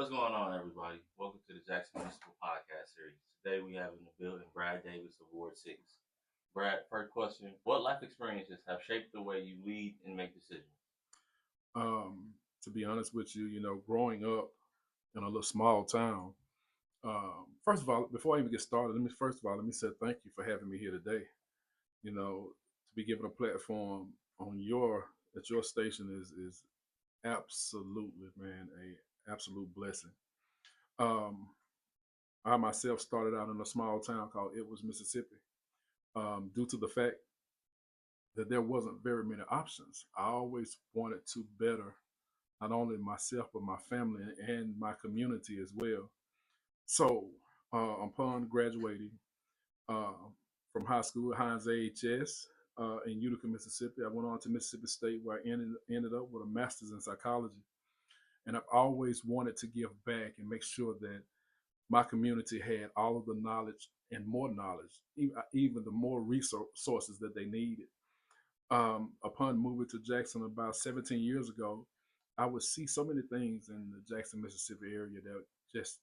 What's going on, everybody? Welcome to the Jackson Municipal podcast series. Today we have in the building Brad Davis of Ward 6. Brad, first question. What life experiences have shaped the way you lead and make decisions? Um, to be honest with you, growing up in a little small town. First of all, before I even get started, let me say thank you for having me here today. To be given a platform on your station is absolutely, man, a absolute blessing. Um, I myself started out in a small town called Edwards, Mississippi. Due to the fact that there wasn't very many options, I always wanted to better not only myself but my family and my community as well. So, upon graduating uh, from high school, Hines AHS in Utica, Mississippi, I went on to Mississippi State, where I ended up with a master's in psychology. And I've always wanted to give back and make sure that my community had all of the knowledge and more knowledge, even the more resources that they needed. Upon moving to Jackson about 17 years ago, I would see so many things in the Jackson, Mississippi area that just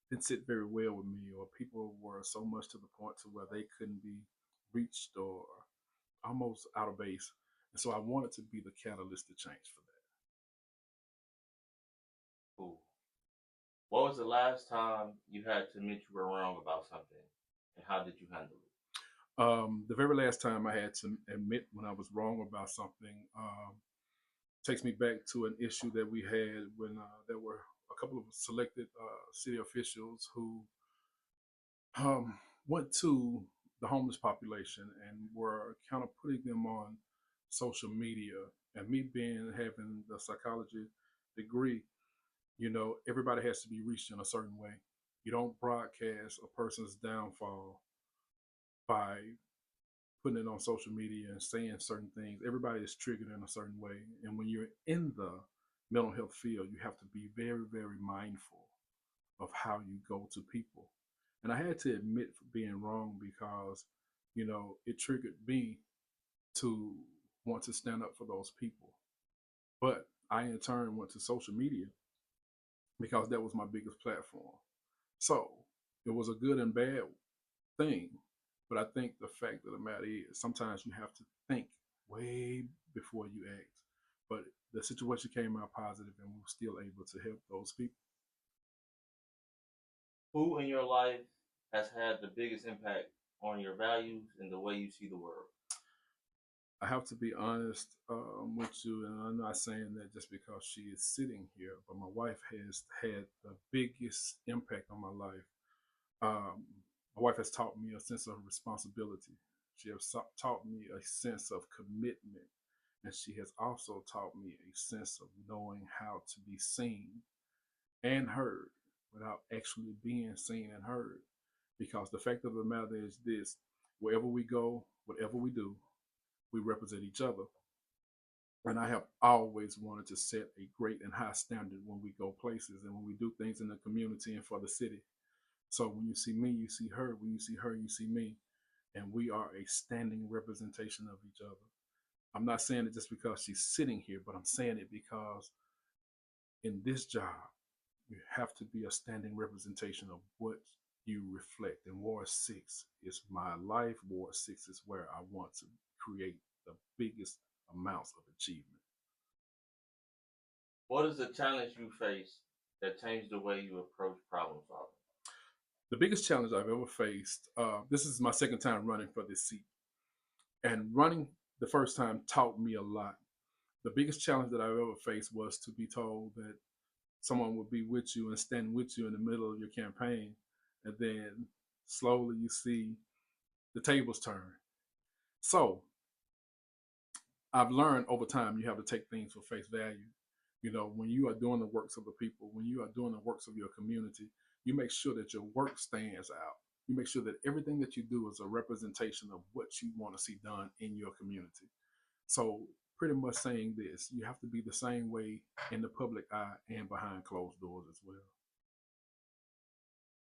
didn't sit very well with me, or people were so much to the point to where they couldn't be reached or almost out of base. And so I wanted to be the catalyst to change for Cool. What was the last time you had to admit you were wrong about something, and how did you handle it? that. The very last time I had to admit when I was wrong about something takes me back to an issue that we had when there were a couple of selected city officials who um, went to the homeless population and were kind of putting them on social media. And me being having the psychology degree, everybody has to be reached in a certain way. You don't broadcast a person's downfall by putting it on social media and saying certain things. Everybody is triggered in a certain way. And when you're in the mental health field, you have to be very, very mindful of how you go to people. And I had to admit for being wrong because, it triggered me to want to stand up for those people. But I, in turn, went to social media because that was my biggest platform. So it was a good and bad thing. But I think the fact of the matter is sometimes you have to think way before you act. But the situation came out positive and we were still able to help those people. Who in your life has had the biggest impact on your values and the way you see the world? I have to be honest with you, and I'm not saying that just because she is sitting here, but my wife has had the biggest impact on my life. Um, my wife has taught me a sense of responsibility. She has taught me a sense of commitment, and she has also taught me a sense of knowing how to be seen and heard without actually being seen and heard. Because the fact of the matter is this: wherever we go, whatever we do, we represent each other. And I have always wanted to set a great and high standard when we go places and when we do things in the community and for the city. So when you see me, you see her. When you see her, you see me. And we are a standing representation of each other. I'm not saying it just because she's sitting here, but I'm saying it because in this job, you have to be a standing representation of what you reflect. And Ward 6 is my life. Ward 6 is where I want to create the biggest amounts of achievement. What is the challenge you faced that changed the way you approach problem solving? The biggest challenge I've ever faced, this is my second time running for this seat. And running the first time taught me a lot. The biggest challenge that I've ever faced was to be told that someone would be with you and stand with you in the middle of your campaign. And then slowly you see the tables turn. So I've learned over time you have to take things for face value. When you are doing the works of the people, when you are doing the works of your community, you make sure that your work stands out. You make sure that everything that you do is a representation of what you want to see done in your community. So, pretty much saying this, you have to be the same way in the public eye and behind closed doors as well.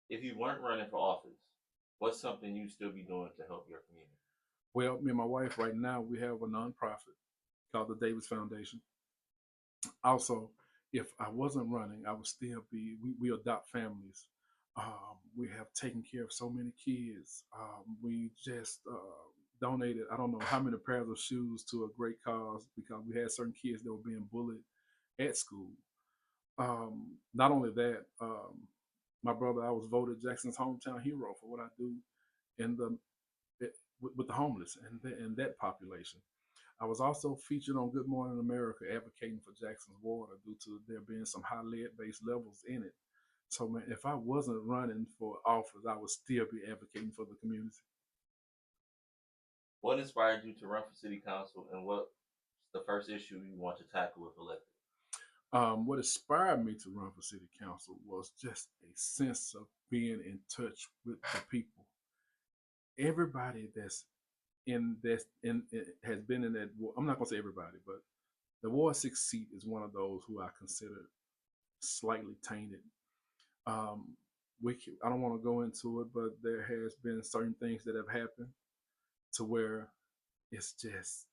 If you weren't running for office, what's something you'd still be doing to help your community? Well, me and my wife right now, we have a nonprofit called the Davis Foundation. Also, if I wasn't running, I would still be. We adopt families. We have taken care of so many kids. We just donated, I don't know how many pairs of shoes to a great cause because we had certain kids that were being bullied at school. Not only that, my brother, I was voted Jackson's hometown hero for what I do in the with the homeless and that population. I was also featured on Good Morning America advocating for Jackson's water due to there being some high lead based levels in it. So, man, if I wasn't running for office, I would still be advocating for the community. What inspired you to run for city council, and what's the first issue you want to tackle if elected? What inspired me to run for city council was just a sense of being in touch with the people. Everybody that's in has been in that. I'm not gonna say everybody, but the Ward 6 seat is one of those who I consider slightly tainted. Um, I don't want to go into it, but there has been certain things that have happened to where it's just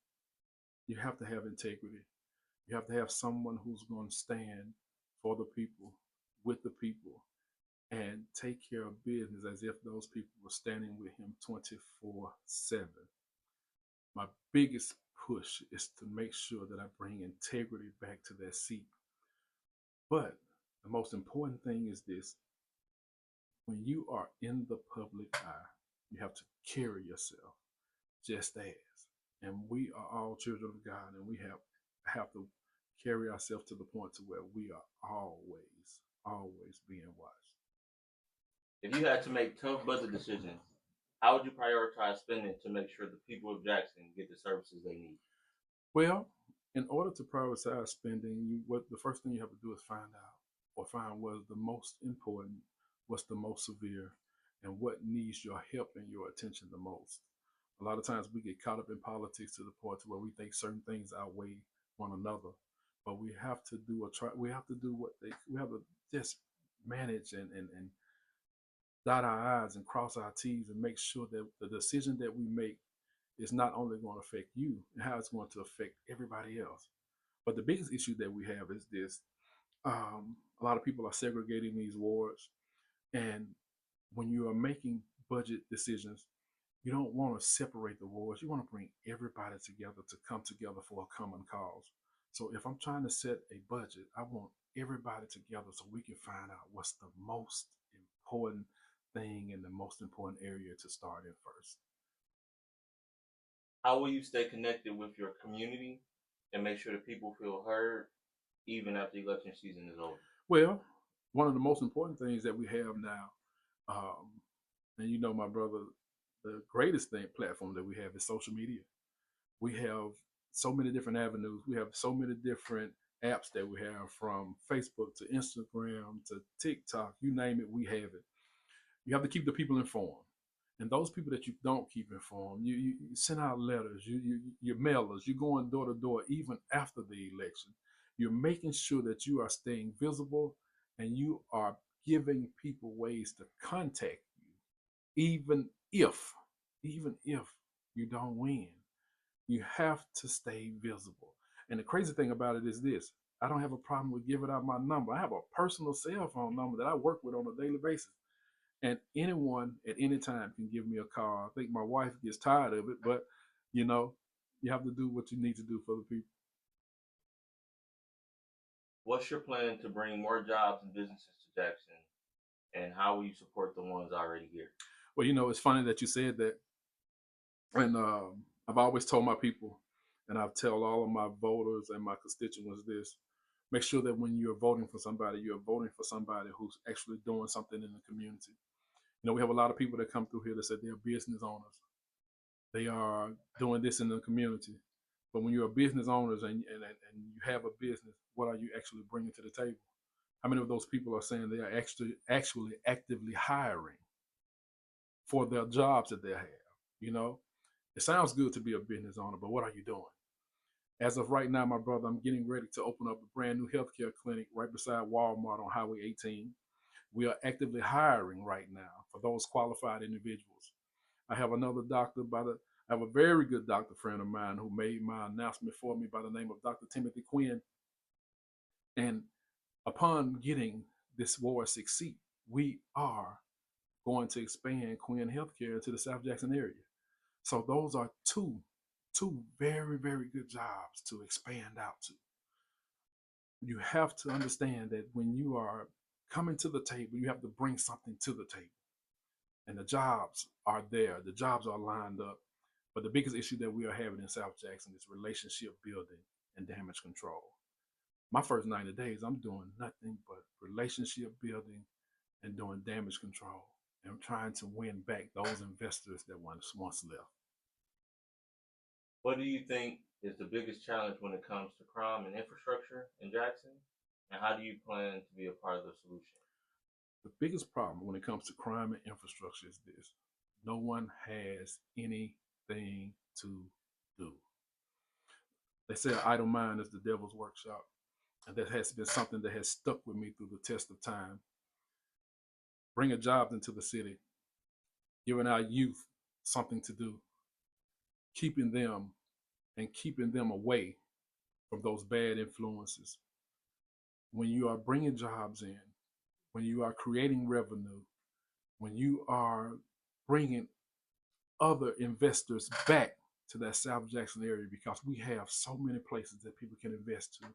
you have to have integrity. You have to have someone who's going to stand for the people, with the people, and take care of business as if those people were standing with him 24/7. My biggest push is to make sure that I bring integrity back to that seat. But the most important thing is this: when you are in the public eye, you have to carry yourself just as. And we are all children of God, and we have to carry ourselves to the point to where we are always being watched. If you had to make tough budget decisions, how would you prioritize spending to make sure the people of Jackson get the services they need? Well, in order to prioritize spending, what the first thing you have to do is find out or find what is the most important, what's the most severe, and what needs your help and your attention the most. A lot of times we get caught up in politics to the point to where we think certain things outweigh one another, but we have to do a try. We have to do we have to just manage and dot our I's and cross our T's and make sure that the decision that we make is not only going to affect you and how it's going to affect everybody else. But the biggest issue that we have is this: a lot of people are segregating these wards, and when you are making budget decisions, you don't want to separate the wards. You want to bring everybody together to come together for a common cause. So if I'm trying to set a budget, I want everybody together so we can find out what's the most important thing in the most important area to start in first. How will you stay connected with your community and make sure that people feel heard even after the election season is over? Well, one of the most important things that we have now, um, and you know, my brother, the greatest thing platform that we have is social media. We have so many different avenues. We have so many different apps that we have, from Facebook to Instagram to TikTok, you name it, we have it. You have to keep the people informed. And those people that you don't keep informed, you send out letters, you mailers, you're going door to door even after the election. You're making sure that you are staying visible and you are giving people ways to contact you, even if you don't win. You have to stay visible. And the crazy thing about it is this: I don't have a problem with giving out my number. I have a personal cell phone number that I work with on a daily basis. And anyone at any time can give me a call. I think my wife gets tired of it, but you know, you have to do what you need to do for the people. What's your plan to bring more jobs and businesses to Jackson, and how will you support the ones already here? Well, it's funny that you said that. And I've always told my people, and I tell all of my voters and my constituents this: make sure that when you're voting for somebody, you're voting for somebody who's actually doing something in the community. We have a lot of people that come through here that said they're business owners. They are doing this in the community. But when you're a business owner and you have a business, what are you actually bringing to the table? How many of those people are saying they are actually actively hiring for their jobs that they have? You know, it sounds good to be a business owner, but what are you doing? As of right now, my brother, I'm getting ready to open up a brand new healthcare clinic right beside Walmart on Highway 18. We are actively hiring right now for those qualified individuals. I have another doctor I have a very good doctor friend of mine who made my announcement for me by the name of Dr. Timothy Quinn. And Upon getting this Ward 6 seat, we are going to expand Quinn Healthcare to the South Jackson area. So those are two very, very good jobs to expand out to. You have to understand that when you are coming to the table, you have to bring something to the table. And the jobs are there, the jobs are lined up. But the biggest issue that we are having in South Jackson is relationship building and damage control. My first 90 days, I'm doing nothing but relationship building and doing damage control and trying to win back those investors that once left. What do you think is the biggest challenge when it comes to crime and infrastructure in Jackson? And how do you plan to be a part of the solution? The biggest problem when it comes to crime and infrastructure is this: no one has anything to do. They say an idle mind is the devil's workshop. And that has been something that has stuck with me through the test of time. Bringing jobs into the city, giving our youth something to do, keeping them keeping them away from those bad influences. When you are bringing jobs in, when you are creating revenue, when you are bringing other investors back to that South Jackson area, because we have so many places that people can invest to.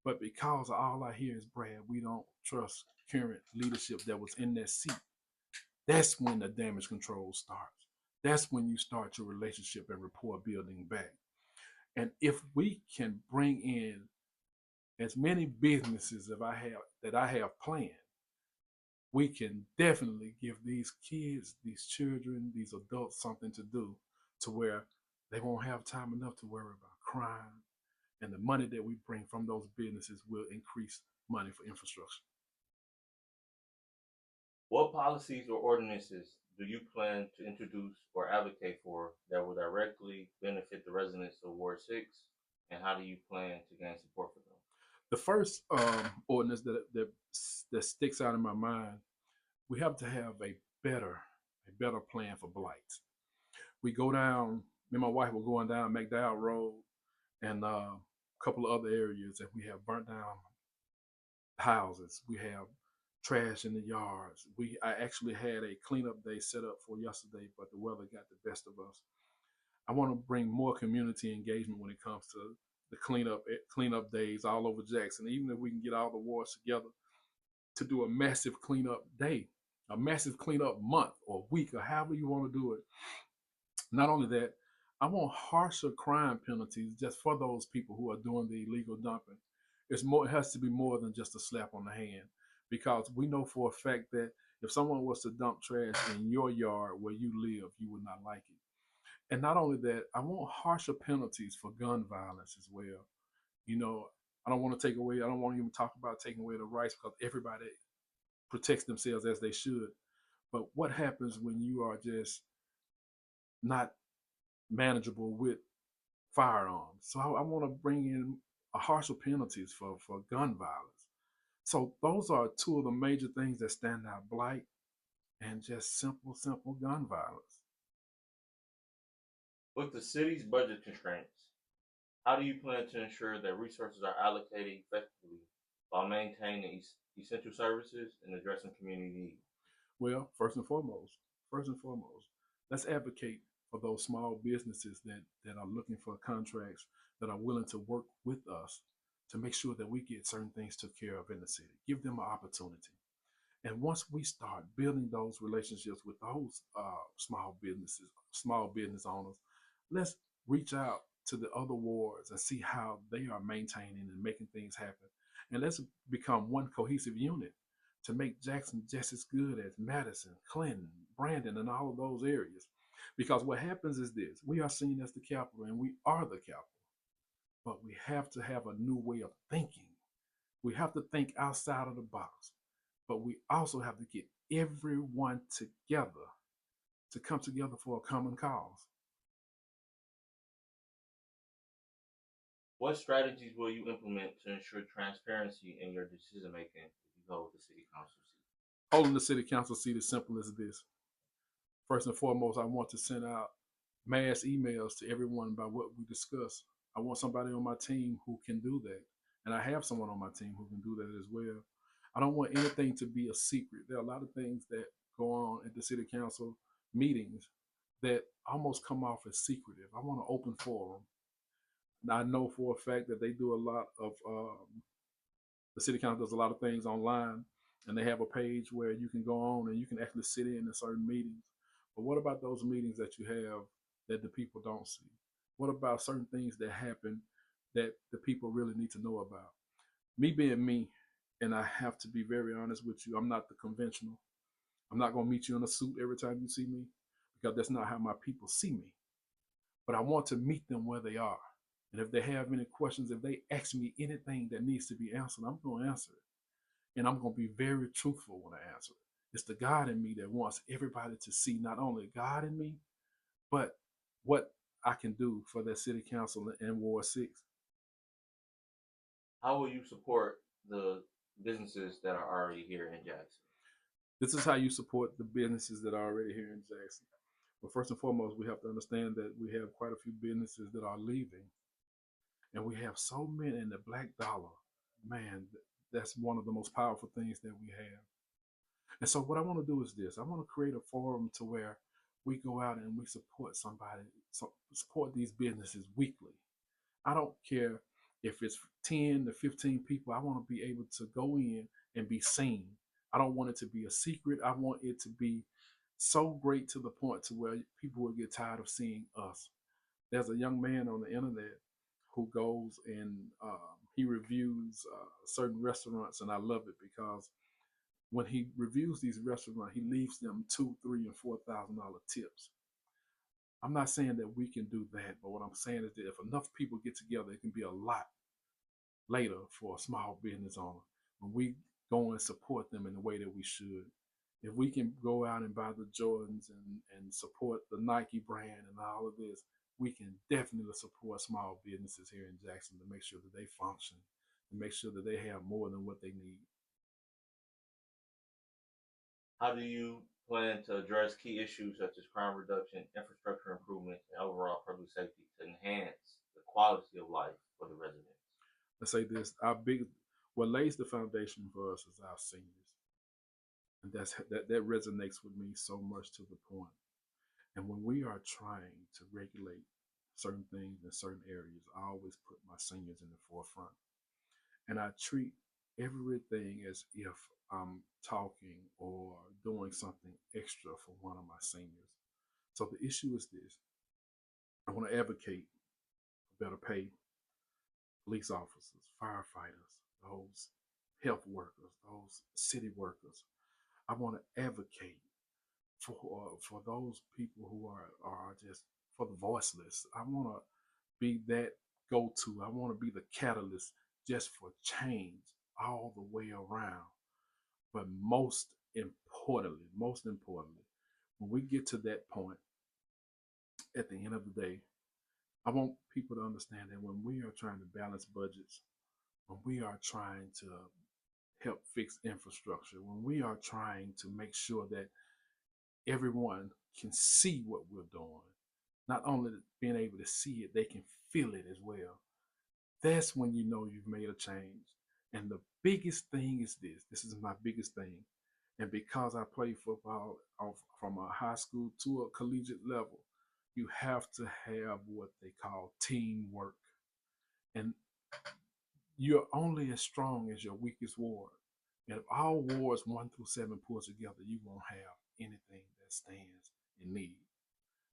But because all I hear is, Brad, we don't trust current leadership that was in that seat, that's when the damage control starts. That's when you start your relationship and rapport building back. And if we can bring in as many businesses that I have planned, we can definitely give these kids, these children, these adults something to do, to where they won't have time enough to worry about crime. And the money that we bring from those businesses will increase money for infrastructure. What policies or ordinances do you plan to introduce or advocate for that will directly benefit the residents of Ward 6? And how do you plan to gain support for them? The first ordinance that sticks out in my mind, we have to have a better plan for blight. We go down. Me and my wife were going down McDowell Road and a couple of other areas, and we have burnt down houses. We have trash in the yards. I actually had a cleanup day set up for yesterday, but the weather got the best of us. I want to bring more community engagement when it comes to the cleanup days all over Jackson. Even if we can get all the wards together to do a massive cleanup day, a massive cleanup month or week, or however you want to do it. Not only that, I want harsher crime penalties just for those people who are doing the illegal dumping. It has to be more than just a slap on the hand, because we know for a fact that if someone was to dump trash in your yard where you live, you would not like it. And not only that, I want harsher penalties for gun violence as well. You know, I don't want to take away, I don't want to even talk about taking away the rights, because everybody protects themselves as they should. But what happens when you are just not manageable with firearms? So I want to bring in a harsher penalties for gun violence. So those are two of the major things that stand out: blight and just simple gun violence. With the city's budget constraints, how do you plan to ensure that resources are allocated effectively while maintaining essential services and addressing community needs? Well, first and foremost, let's advocate for those small businesses that are looking for contracts, that are willing to work with us to make sure that we get certain things took care of in the city. Give them an opportunity. And once we start building those relationships with those small business owners, let's reach out to the other wards and see how they are maintaining and making things happen. And let's become one cohesive unit to make Jackson just as good as Madison, Clinton, Brandon, and all of those areas. Because what happens is this: we are seen as the capital, and we are the capital, but we have to have a new way of thinking. We have to think outside of the box, but we also have to get everyone together to come together for a common cause. What strategies will you implement to ensure transparency in your decision making if you hold the city council seat? Holding the city council seat is simple as this. First and foremost, I want to send out mass emails to everyone about what we discuss. I want somebody on my team who can do that. And I have someone on my team who can do that as well. I don't want anything to be a secret. There are a lot of things that go on at the city council meetings that almost come off as secretive. I want an open forum. Now, I know for a fact that they do a lot of the city council does a lot of things online, and they have a page where you can go on and you can actually sit in certain meetings. But what about those meetings that you have that the people don't see? What about certain things that happen that the people really need to know about? Me being me, and I have to be very honest with you, I'm not the conventional. I'm not going to meet you in a suit every time you see me because that's not how my people see me. But I want to meet them where they are. And if they have any questions, if they ask me anything that needs to be answered, I'm going to answer it. And I'm going to be very truthful when I answer it. It's the God in me that wants everybody to see not only God in me, but what I can do for that city council in Ward 6. How will you support the businesses that are already here in Jackson? This is how you support the businesses that are already here in Jackson. But first and foremost, we have to understand that we have quite a few businesses that are leaving. And we have so many in the black dollar. Man, that's one of the most powerful things that we have. And so what I want to do is this. I want to create a forum to where we go out and we support somebody, support these businesses weekly. I don't care if it's 10 to 15 people. I want to be able to go in and be seen. I don't want it to be a secret. I want it to be so great to the point to where people will get tired of seeing us. There's a young man on the internet who goes and he reviews certain restaurants, and I love it because when he reviews these restaurants, he leaves them $2, $3, and $4,000 tips. I'm not saying that we can do that, but what I'm saying is that if enough people get together, it can be a lot later for a small business owner when we go and support them in the way that we should. If we can go out and buy the Jordans and support the Nike brand and all of this, we can definitely support small businesses here in Jackson to make sure that they function, to make sure that they have more than what they need. How do you plan to address key issues such as crime reduction, infrastructure improvement, and overall public safety to enhance the quality of life for the residents? Let's say this: our big, what lays the foundation for us is our seniors, and that resonates with me so much to the point. And when we are trying to regulate certain things in certain areas, I always put my seniors in the forefront. And I treat everything as if I'm talking or doing something extra for one of my seniors. So the issue is this: I want to advocate for better pay, police officers, firefighters, those health workers, those city workers. I want to advocate for those people who are just for the voiceless. I want to be that go to. I want to be the catalyst just for change all the way around. But most importantly, when we get to that point at the end of the day, I want people to understand that when we are trying to balance budgets, when we are trying to help fix infrastructure, when we are trying to make sure that everyone can see what we're doing, not only being able to see it, they can feel it as well. That's when you know you've made a change. And the biggest thing is this is my biggest thing. And because I play football from a high school to a collegiate level, you have to have what they call teamwork. And you're only as strong as your weakest ward. And if all wards 1 through 7 pull together, you won't have anything that stands in need.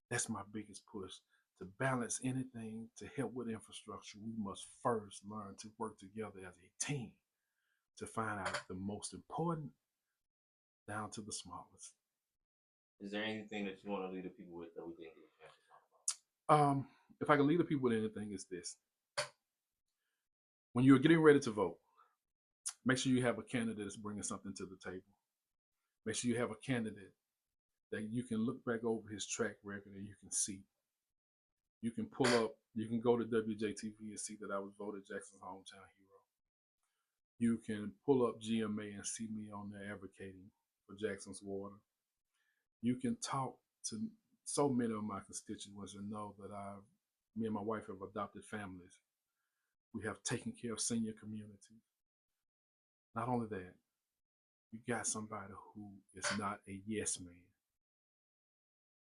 That's my biggest push. To balance anything to help with infrastructure, we must first learn to work together as a team to find out the most important down to the smallest. Is there anything that you want to leave the people with that we didn't get a chance to talk about? If I can lead the people with anything, it's this. When you're getting ready to vote, make sure you have a candidate that's bringing something to the table. Make sure you have a candidate that you can look back over his track record and you can see. You can pull up, you can go to WJTV and see that I was voted Jackson's hometown hero. You can pull up GMA and see me on there advocating for Jackson's water. You can talk to so many of my constituents and know that me and my wife have adopted families. We have taken care of senior communities. Not only that, you got somebody who is not a yes man.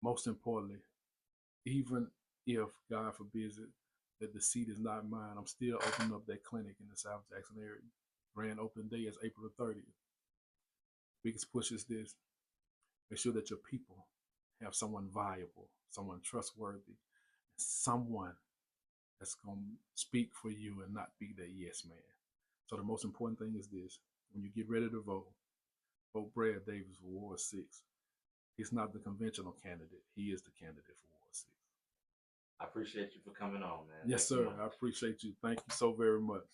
Most importantly, even if God forbids it, that the seat is not mine, I'm still opening up that clinic in the South Jackson area. Grand opening day is April the 30th. Biggest push is this: make sure that your people have someone viable, someone trustworthy, someone that's going to speak for you and not be that yes man. So the most important thing is this: when you get ready to vote, vote Brad Davis for Ward 6. He's not the conventional candidate. He is the candidate for Ward 6. I appreciate you for coming on, man. Yes, Thank you sir. much. I appreciate you. Thank you so very much.